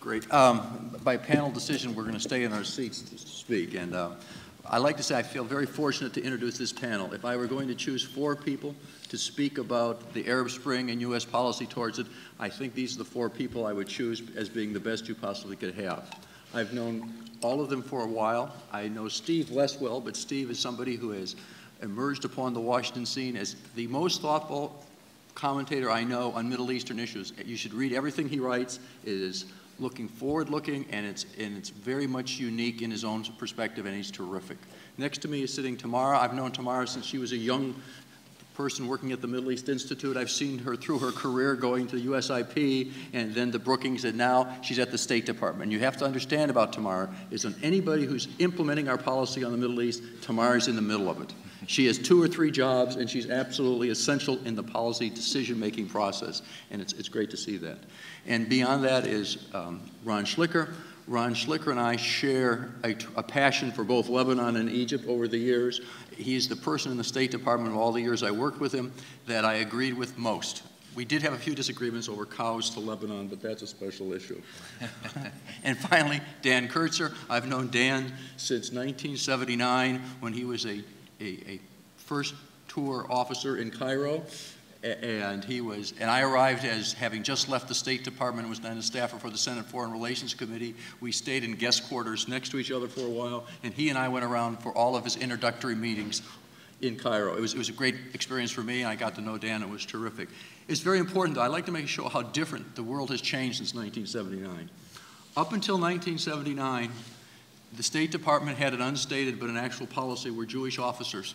Great. By panel decision, we're going to stay in our seats to speak. And I'd like to say I feel very fortunate to introduce this panel. If I were going to choose 4 people to speak about the Arab Spring and U.S. policy towards it, I think these are the 4 people I would choose as being the best you possibly could have. I've known all of them for a while. I know Steve less well, but Steve is somebody who has emerged upon the Washington scene as the most thoughtful commentator I know on Middle Eastern issues. You should read everything he writes. It is looking forward-looking, and it's very much unique in his own perspective, and he's terrific. Next to me is sitting Tamara. I've known Tamara since she was a young person working at the Middle East Institute. I've seen her through her career going to USIP and then to Brookings, and now she's at the State Department. And you have to understand about Tamara is that anybody who's implementing our policy on the Middle East, Tamara's in the middle of it. She has 2 or 3 jobs, and she's absolutely essential in the policy decision-making process, and it's great to see that. And beyond that is Ron Schlicher. Ron Schlicher and I share a passion for both Lebanon and Egypt over the years. He's the person in the State Department of all the years I worked with him that I agreed with most. We did have a few disagreements over cows to Lebanon, but that's a special issue. And finally, Dan Kurtzer. I've known Dan since 1979 when he was a first tour officer in Cairo. And I arrived as having just left the State Department and was then a staffer for the Senate Foreign Relations Committee. We stayed in guest quarters next to each other for a while, and he and I went around for all of his introductory meetings in Cairo. It was a great experience for me, and I got to know Dan. It was terrific. It's very important, though. I'd like to make sure how different the world has changed since 1979. Up until 1979, the State Department had an unstated but an actual policy where Jewish officers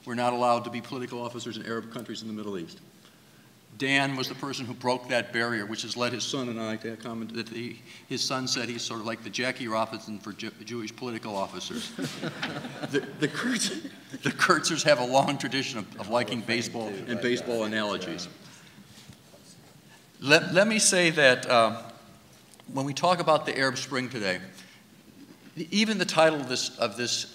were not allowed to be political officers in Arab countries in the Middle East. Dan was the person who broke that barrier, which has led his son and I to comment that his son said he's sort of like the Jackie Robinson for Jewish political officers. the Kurtzers have a long tradition of liking baseball and baseball analogies. Let me say that when we talk about the Arab Spring today, even the title of this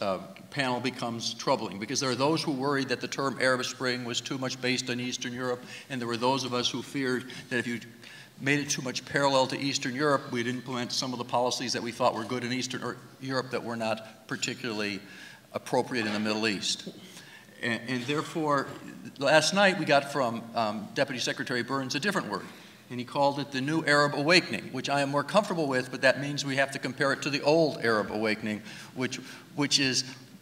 panel becomes troubling, because there are those who worried that the term Arab Spring was too much based on Eastern Europe, and there were those of us who feared that if you made it too much parallel to Eastern Europe, we'd implement some of the policies that we thought were good in Eastern Europe that were not particularly appropriate in the Middle East. And therefore, last night we got from Deputy Secretary Burns a different word, and he called it the New Arab Awakening, which I am more comfortable with, but that means we have to compare it to the old Arab Awakening, which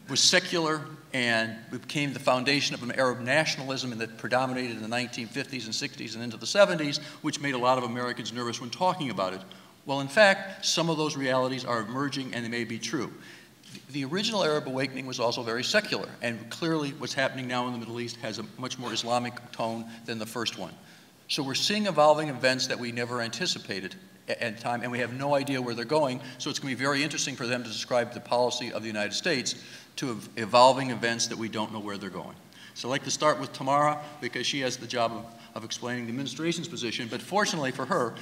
was secular and became the foundation of an Arab nationalism that predominated in the 1950s and 60s and into the 70s, which made a lot of Americans nervous when talking about it. Well, in fact, some of those realities are emerging, and they may be true. The original Arab Awakening was also very secular, and clearly what's happening now in the Middle East has a much more Islamic tone than the first one. So we're seeing evolving events that we never anticipated at time, and we have no idea where they're going, so it's going to be very interesting for them to describe the policy of the United States to evolving events that we don't know where they're going. So I'd like to start with Tamara, because she has the job of explaining the administration's position, but fortunately for her,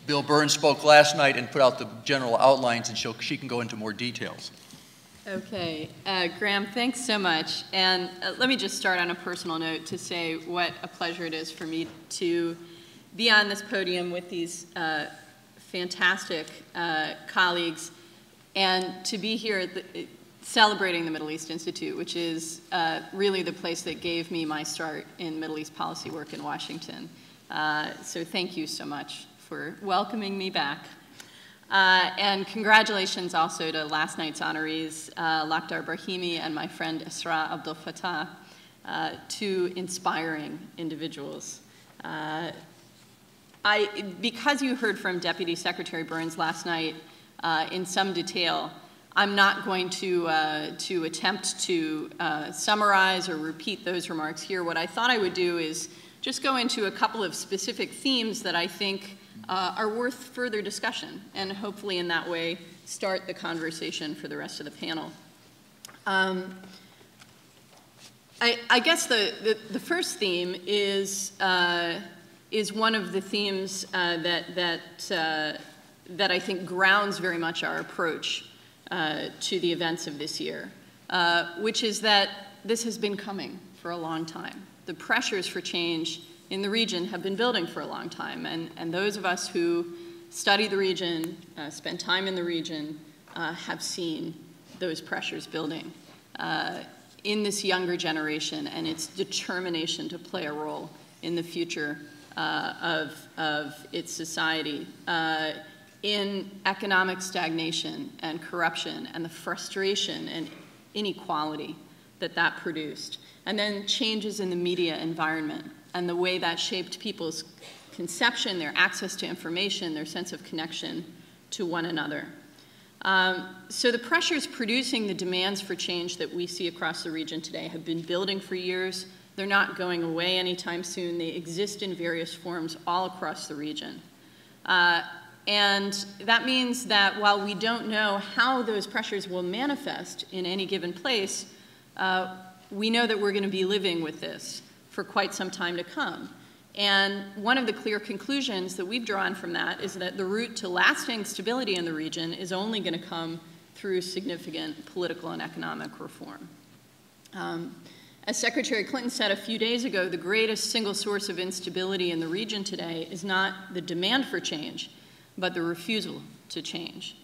Bill Burns spoke last night and put out the general outlines, and she can go into more details. Okay, Graham, thanks so much. And let me just start on a personal note to say what a pleasure it is for me to be on this podium with these fantastic colleagues and to be here celebrating the Middle East Institute, which is really the place that gave me my start in Middle East policy work in Washington. So thank you so much for welcoming me back. And congratulations also to last night's honorees, Lakhdar Brahimi and my friend Isra Abdel Fattah, 2 inspiring individuals. Because you heard from Deputy Secretary Burns last night in some detail, I'm not going to attempt to summarize or repeat those remarks here. What I thought I would do is just go into a couple of specific themes that I think are worth further discussion, and hopefully in that way start the conversation for the rest of the panel. I guess the first theme is one of the themes that I think grounds very much our approach to the events of this year, which is that this has been coming for a long time. The pressures for change in the region have been building for a long time, and those of us who study the region, spend time in the region, have seen those pressures building in this younger generation and its determination to play a role in the future of its society, in economic stagnation and corruption and the frustration and inequality that produced, and then changes in the media environment and the way that shaped people's conception, their access to information, their sense of connection to one another. So the pressures producing the demands for change that we see across the region today have been building for years. They're not going away anytime soon. They exist in various forms all across the region. And that means that while we don't know how those pressures will manifest in any given place, we know that we're going to be living with this for quite some time to come. And one of the clear conclusions that we've drawn from that is that the route to lasting stability in the region is only going to come through significant political and economic reform. As Secretary Clinton said a few days ago, the greatest single source of instability in the region today is not the demand for change, but the refusal to change.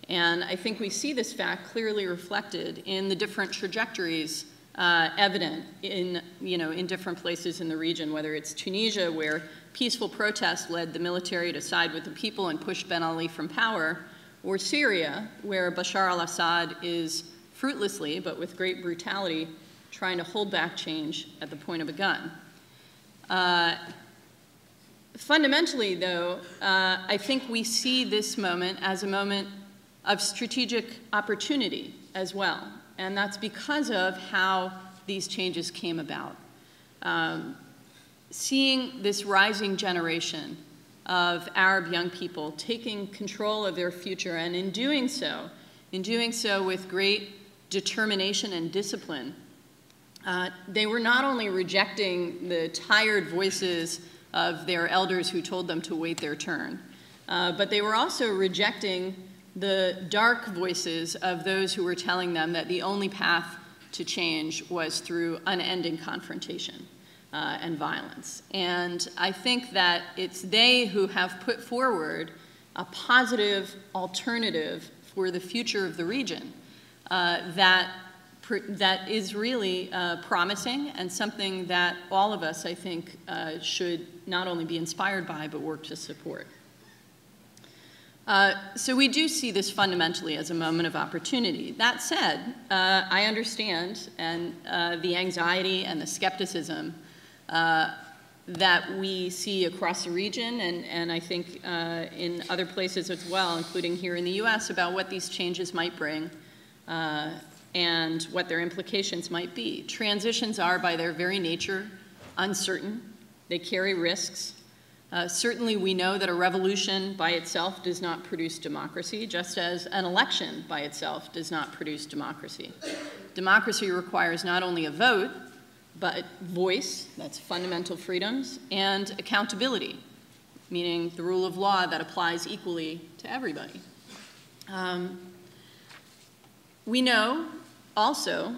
And I think we see this fact clearly reflected in the different trajectories evident in different places in the region, whether it's Tunisia, where peaceful protest led the military to side with the people and push Ben Ali from power, or Syria, where Bashar al-Assad is fruitlessly, but with great brutality, trying to hold back change at the point of a gun. Fundamentally, though, I think we see this moment as a moment of strategic opportunity as well. And that's because of how these changes came about. Seeing this rising generation of Arab young people taking control of their future, and in doing so with great determination and discipline, they were not only rejecting the tired voices of their elders who told them to wait their turn, but they were also rejecting the dark voices of those who were telling them that the only path to change was through unending confrontation and violence. And I think that it's they who have put forward a positive alternative for the future of the region that is really promising, and something that all of us, I think, should not only be inspired by, but work to support. So we do see this fundamentally as a moment of opportunity. That said, I understand the anxiety and the skepticism that we see across the region, and I think in other places as well, including here in the US, about what these changes might bring and what their implications might be. Transitions are, by their very nature, uncertain. They carry risks. Certainly we know that a revolution by itself does not produce democracy, just as an election by itself does not produce democracy. Democracy requires not only a vote, but voice, that's fundamental freedoms, and accountability, meaning the rule of law that applies equally to everybody. We know also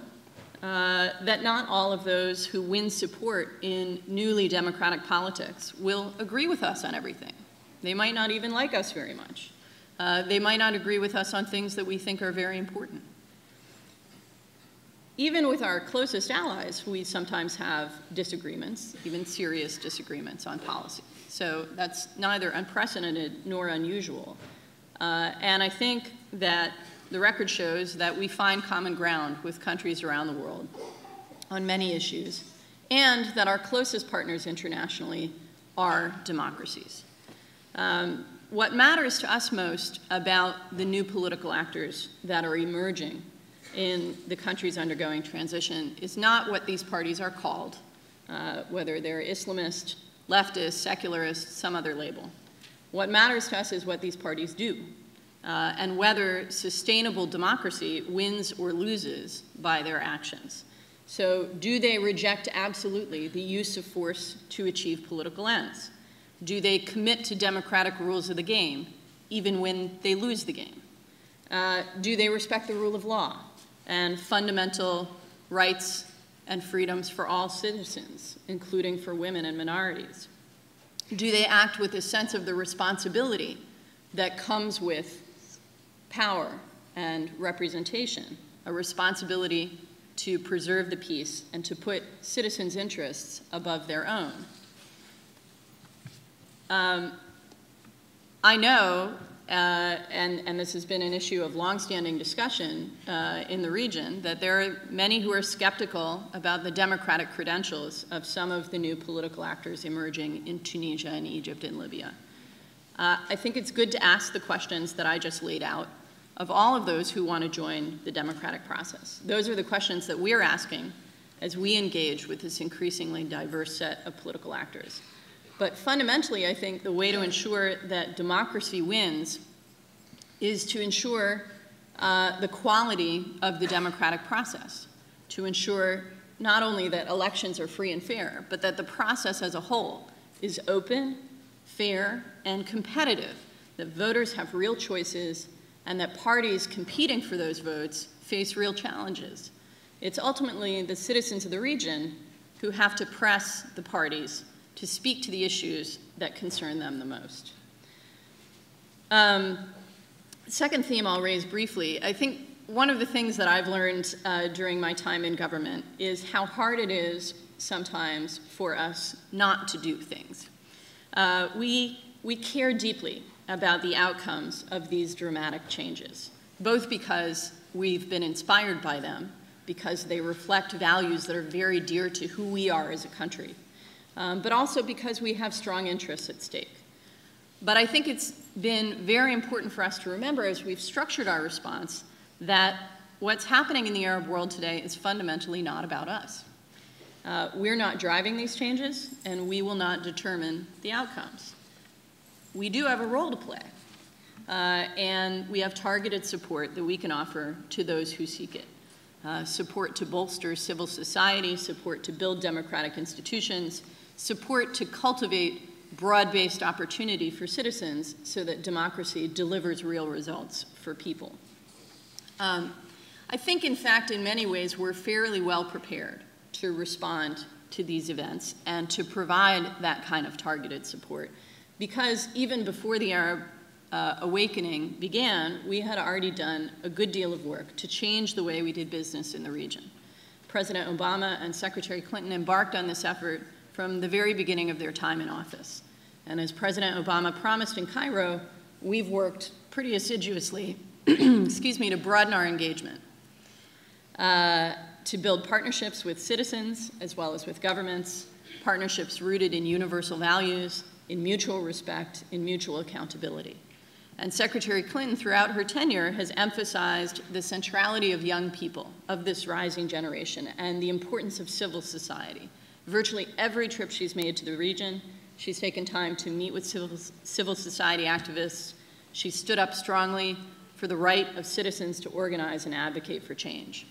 that not all of those who win support in newly democratic politics will agree with us on everything. They might not even like us very much. They might not agree with us on things that we think are very important. Even with our closest allies, we sometimes have disagreements, even serious disagreements on policy. So that's neither unprecedented nor unusual. And I think that the record shows that we find common ground with countries around the world on many issues, and that our closest partners internationally are democracies. What matters to us most about the new political actors that are emerging in the countries undergoing transition is not what these parties are called, whether they're Islamist, leftist, secularist, some other label. What matters to us is what these parties do. And whether sustainable democracy wins or loses by their actions. So do they reject absolutely the use of force to achieve political ends? Do they commit to democratic rules of the game, even when they lose the game? Do they respect the rule of law and fundamental rights and freedoms for all citizens, including for women and minorities? Do they act with a sense of the responsibility that comes with power and representation, a responsibility to preserve the peace and to put citizens' interests above their own. I know, and this has been an issue of longstanding discussion in the region, that there are many who are skeptical about the democratic credentials of some of the new political actors emerging in Tunisia and Egypt and Libya. I think it's good to ask the questions that I just laid out of all of those who want to join the democratic process. Those are the questions that we're asking as we engage with this increasingly diverse set of political actors. But fundamentally, I think the way to ensure that democracy wins is to ensure the quality of the democratic process, to ensure not only that elections are free and fair, but that the process as a whole is open, fair, and competitive, that voters have real choices, and that parties competing for those votes face real challenges. It's ultimately the citizens of the region who have to press the parties to speak to the issues that concern them the most. Second theme I'll raise briefly, I think one of the things that I've learned during my time in government is how hard it is sometimes for us not to do things. We care deeply about the outcomes of these dramatic changes, both because we've been inspired by them, because they reflect values that are very dear to who we are as a country, but also because we have strong interests at stake. But I think it's been very important for us to remember as we've structured our response that what's happening in the Arab world today is fundamentally not about us. We're not driving these changes, and we will not determine the outcomes. We do have a role to play, and we have targeted support that we can offer to those who seek it. Support to bolster civil society, support to build democratic institutions, support to cultivate broad-based opportunity for citizens so that democracy delivers real results for people. I think, in fact, in many ways, we're fairly well prepared to respond to these events and to provide that kind of targeted support, because even before the Arab awakening began, we had already done a good deal of work to change the way we did business in the region. President Obama and Secretary Clinton embarked on this effort from the very beginning of their time in office. And as President Obama promised in Cairo, we've worked pretty assiduously excuse me, to broaden our engagement, to build partnerships with citizens as well as with governments, partnerships rooted in universal values, in mutual respect, in mutual accountability. And Secretary Clinton, throughout her tenure, has emphasized the centrality of young people, of this rising generation, and the importance of civil society. Virtually every trip she's made to the region, she's taken time to meet with civil society activists. She stood up strongly for the right of citizens to organize and advocate for change.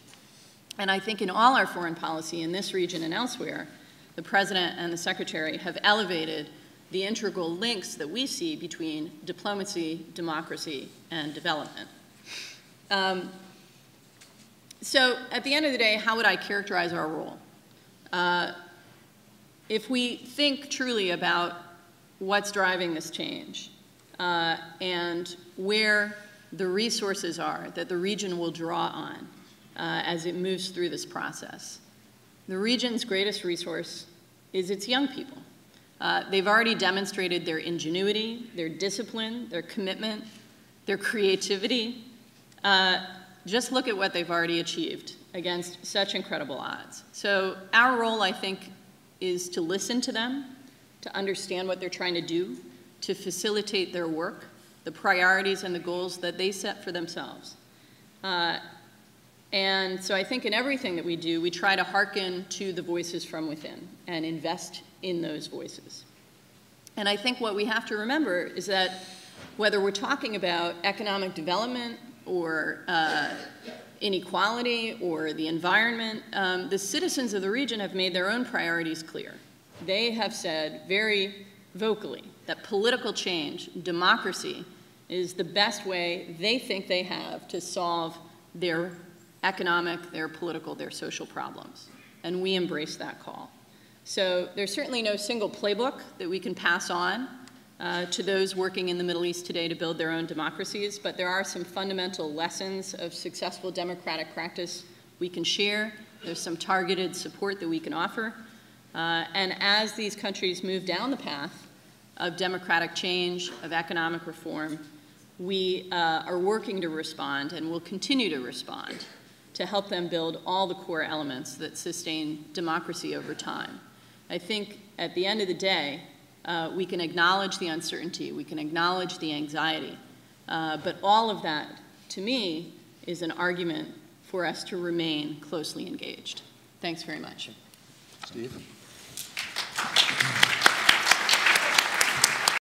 And I think in all our foreign policy in this region and elsewhere, the President and the Secretary have elevated the integral links that we see between diplomacy, democracy, and development. So at the end of the day, how would I characterize our role? If we think truly about what's driving this change and where the resources are that the region will draw on as it moves through this process, the region's greatest resource is its young people. They've already demonstrated their ingenuity, their discipline, their commitment, their creativity. Just look at what they've already achieved against such incredible odds. So our role, I think, is to listen to them, to understand what they're trying to do, to facilitate their work, the priorities and the goals that they set for themselves. And so I think in everything that we do, we try to hearken to the voices from within and invest in those voices. And I think what we have to remember is that whether we're talking about economic development or inequality or the environment, the citizens of the region have made their own priorities clear. They have said very vocally that political change, democracy, is the best way they think they have to solve their economic, their political, their social problems. And we embrace that call. So there's certainly no single playbook that we can pass on to those working in the Middle East today to build their own democracies, but there are some fundamental lessons of successful democratic practice we can share. There's some targeted support that we can offer. And as these countries move down the path of democratic change, of economic reform, we are working to respond and will continue to respond to help them build all the core elements that sustain democracy over time. I think at the end of the day, we can acknowledge the uncertainty, we can acknowledge the anxiety, but all of that, to me, is an argument for us to remain closely engaged. Thanks very much. Steve?